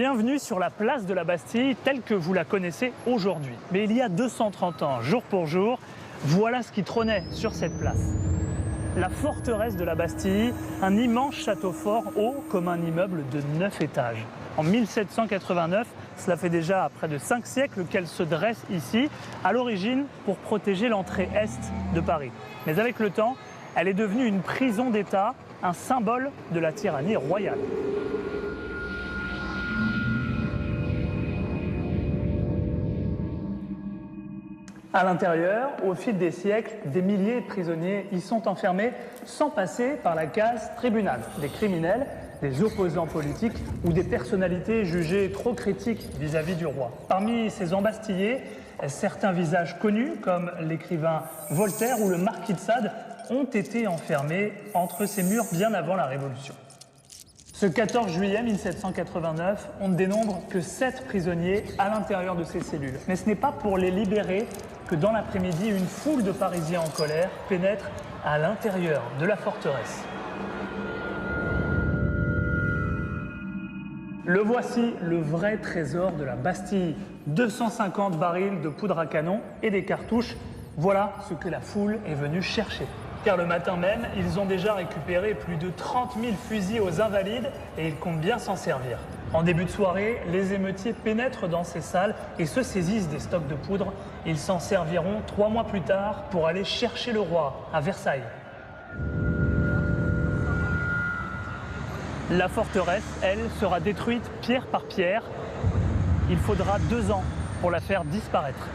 Bienvenue sur la place de la Bastille telle que vous la connaissez aujourd'hui. Mais il y a 230 ans, jour pour jour, voilà ce qui trônait sur cette place. La forteresse de la Bastille, un immense château fort haut comme un immeuble de 9 étages. En 1789, cela fait déjà près de 5 siècles qu'elle se dresse ici, à l'origine pour protéger l'entrée est de Paris. Mais avec le temps, elle est devenue une prison d'État, un symbole de la tyrannie royale. À l'intérieur, au fil des siècles, des milliers de prisonniers y sont enfermés sans passer par la case tribunal. Des criminels, des opposants politiques ou des personnalités jugées trop critiques vis-à-vis du roi. Parmi ces embastillés, certains visages connus, comme l'écrivain Voltaire ou le marquis de Sade, ont été enfermés entre ces murs bien avant la Révolution. Ce 14 juillet 1789, on ne dénombre que 7 prisonniers à l'intérieur de ces cellules. Mais ce n'est pas pour les libérer que dans l'après-midi, une foule de Parisiens en colère pénètre à l'intérieur de la forteresse. Le voici, le vrai trésor de la Bastille. 250 barils de poudre à canon et des cartouches. Voilà ce que la foule est venue chercher. Car le matin même, ils ont déjà récupéré plus de 30 000 fusils aux Invalides et ils comptent bien s'en servir. En début de soirée, les émeutiers pénètrent dans ces salles et se saisissent des stocks de poudre. Ils s'en serviront 3 mois plus tard pour aller chercher le roi à Versailles. La forteresse, elle, sera détruite pierre par pierre. Il faudra 2 ans pour la faire disparaître.